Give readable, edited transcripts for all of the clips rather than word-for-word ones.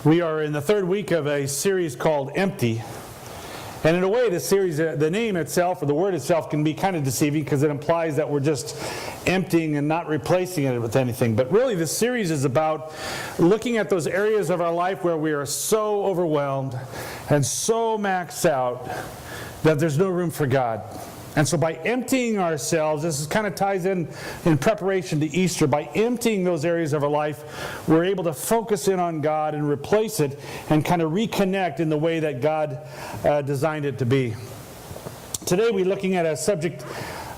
We are in the third week of a series called Empty. And in a way, this series, the name itself, or the word itself, can be kind of deceiving because it implies that we're just emptying and not replacing it with anything. But really, this series is about looking at those areas of our life where we are so overwhelmed and so maxed out that there's no room for God. And so by emptying ourselves, this kind of ties in preparation to Easter. By emptying those areas of our life, we're able to focus in on God and replace it and kind of reconnect in the way that God designed it to be. Today we're looking at a subject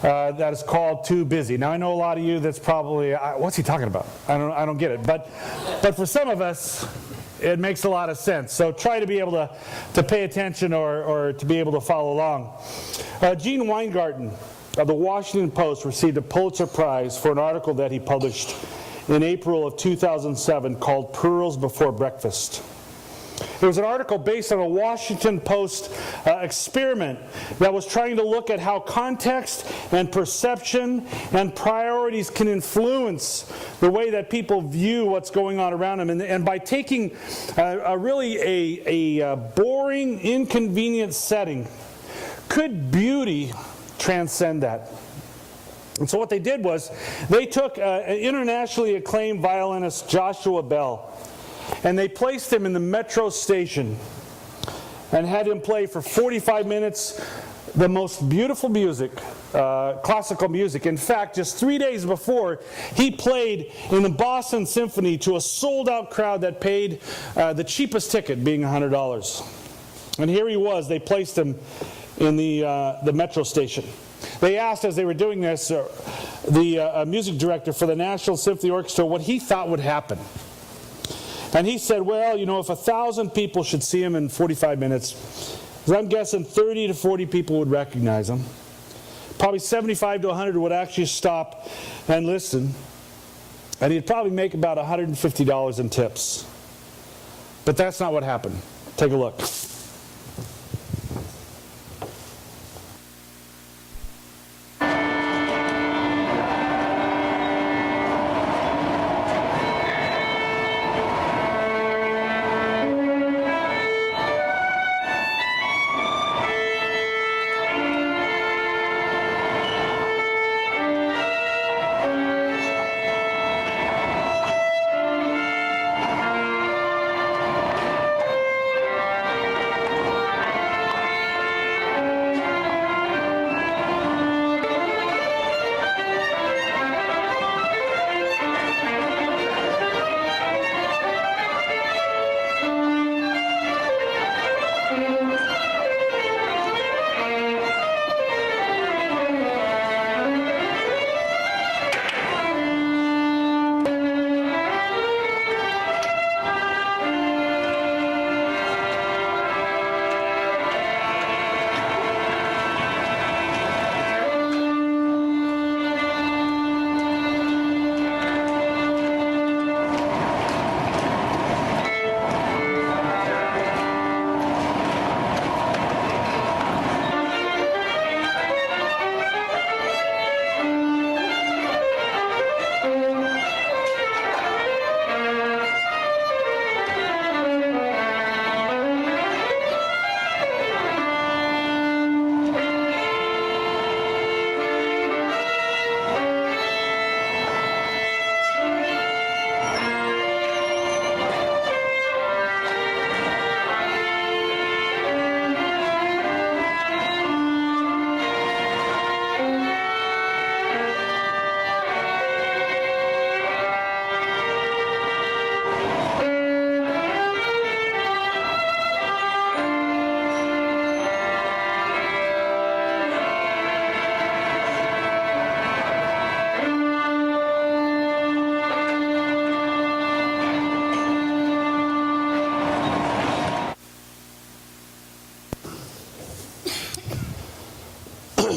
that is called Too Busy. Now I know a lot of you that's probably, what's he talking about? I don't get it. But for some of us, it makes a lot of sense. So try to be able to pay attention or to be able to follow along. Gene Weingarten of the Washington Post received a Pulitzer Prize for an article that he published in April of 2007 called Pearls Before Breakfast. It was an article based on a Washington Post experiment that was trying to look at how context and perception and priorities can influence the way that people view what's going on around them. And by taking a boring, inconvenient setting, could beauty transcend that? And so what they did was they took an internationally acclaimed violinist, Joshua Bell, and they placed him in the metro station and had him play for 45 minutes the most beautiful music, classical music. In fact, just 3 days before, he played in the Boston Symphony to a sold-out crowd that paid the cheapest ticket, being $100. And here he was. They placed him in the metro station. They asked, as they were doing this, the music director for the National Symphony Orchestra what he thought would happen. And he said, well, you know, if 1,000 people should see him in 45 minutes, I'm guessing 30 to 40 people would recognize him. Probably 75 to 100 would actually stop and listen. And he'd probably make about $150 in tips. But that's not what happened. Take a look.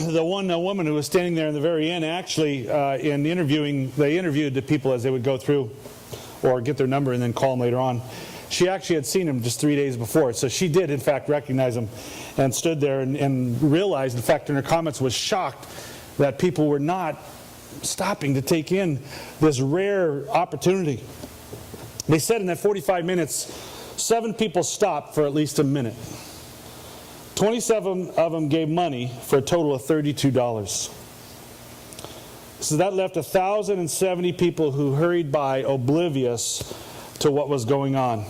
The one woman who was standing there in the very end, actually, in interviewing, they interviewed the people as they would go through or get their number and then call them later on. She actually had seen him just 3 days before, so she did, in fact, recognize him and stood there and realized, in fact, in her comments, was shocked that people were not stopping to take in this rare opportunity. They said in that 45 minutes, 7 people stopped for at least a minute. 27 of them gave money for a total of $32. So that left 1,070 people who hurried by oblivious to what was going on.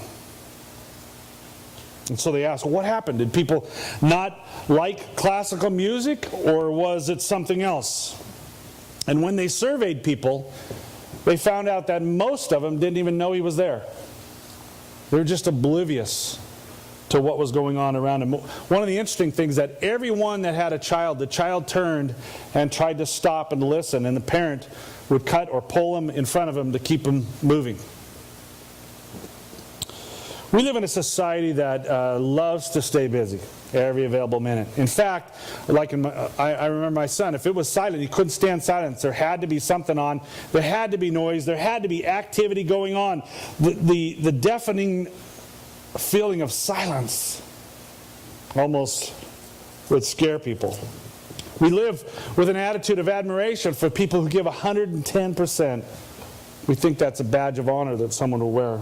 And so they asked, what happened? Did people not like classical music, or was it something else? And when they surveyed people, they found out that most of them didn't even know he was there. They were just oblivious to what was going on around him. One of the interesting things that everyone that had a child, the child turned and tried to stop and listen, and the parent would cut or pull him in front of him to keep him moving. We live in a society that loves to stay busy every available minute. In fact, like I remember my son, if it was silent, he couldn't stand silence. There had to be something on. There had to be noise. There had to be activity going on. The deafening feeling of silence almost would scare people. We live with an attitude of admiration for people who give 110%. We think that's a badge of honor that someone will wear.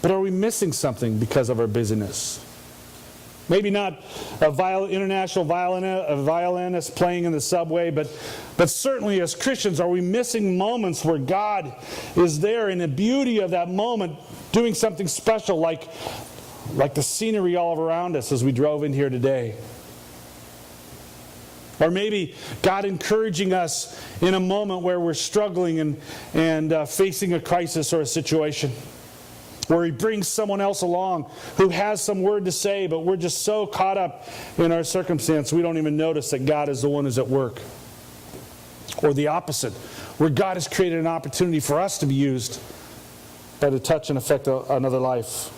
But are we missing something because of our busyness? Maybe not a international violinist playing in the subway, but certainly as Christians, are we missing moments where God is there in the beauty of that moment, doing something special like the scenery all around us as we drove in here today? Or maybe God encouraging us in a moment where we're struggling and facing a crisis or a situation, where He brings someone else along who has some word to say, but we're just so caught up in our circumstance we don't even notice that God is the one who's at work. Or the opposite, where God has created an opportunity for us to be used to touch and affect another life.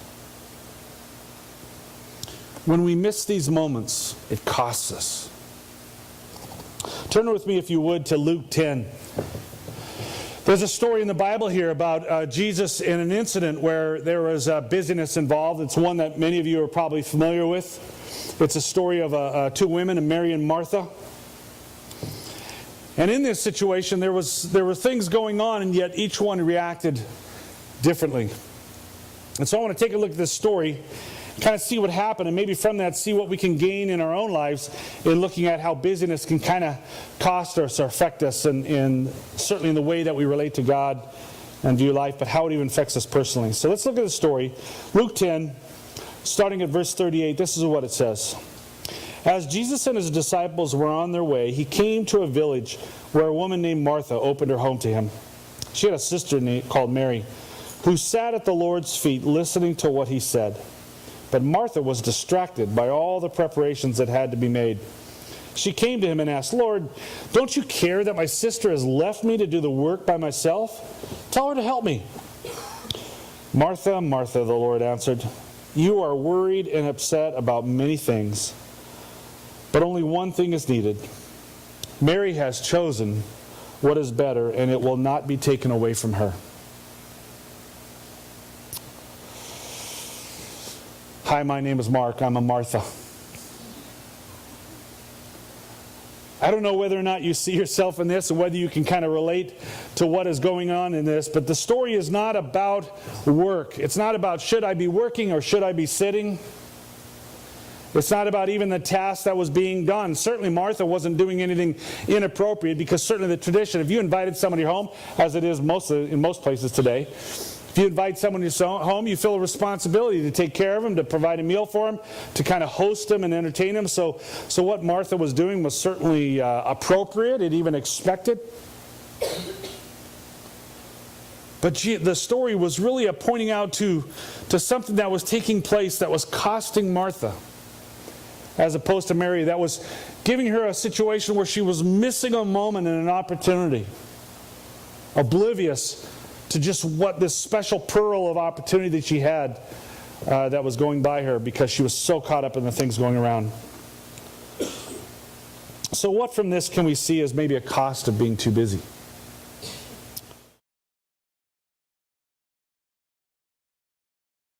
When we miss these moments, it costs us. Turn with me, if you would, to Luke 10. There's a story in the Bible here about Jesus in an incident where there was busyness involved. It's one that many of you are probably familiar with. It's a story of 2 women, Mary and Martha. And in this situation, there were things going on, and yet each one reacted differently. And so I want to take a look at this story, kind of see what happened, and maybe from that see what we can gain in our own lives in looking at how busyness can kind of cost us or affect us, in certainly in the way that we relate to God and view life, but how it even affects us personally. So let's look at the story. Luke 10, starting at verse 38, this is what it says. As Jesus and His disciples were on their way, He came to a village where a woman named Martha opened her home to Him. She had a sister called Mary, who sat at the Lord's feet listening to what He said. But Martha was distracted by all the preparations that had to be made. She came to Him and asked, Lord, don't you care that my sister has left me to do the work by myself? Tell her to help me. Martha, Martha, the Lord answered, you are worried and upset about many things, but only one thing is needed. Mary has chosen what is better, and it will not be taken away from her. Hi, my name is Mark. I'm a Martha. I don't know whether or not you see yourself in this and whether you can kind of relate to what is going on in this, but the story is not about work. It's not about should I be working or should I be sitting. It's not about even the task that was being done. Certainly Martha wasn't doing anything inappropriate, because certainly the tradition, if you invited somebody home, as it is in most places today, if you invite someone to your home, you feel a responsibility to take care of them, to provide a meal for them, to kind of host them and entertain them. So what Martha was doing was certainly appropriate and even expected. But the story was really pointing out to something that was taking place that was costing Martha, as opposed to Mary, that was giving her a situation where she was missing a moment and an opportunity, oblivious to just what this special pearl of opportunity that she had that was going by her, because she was so caught up in the things going around. So what from this can we see as maybe a cost of being too busy?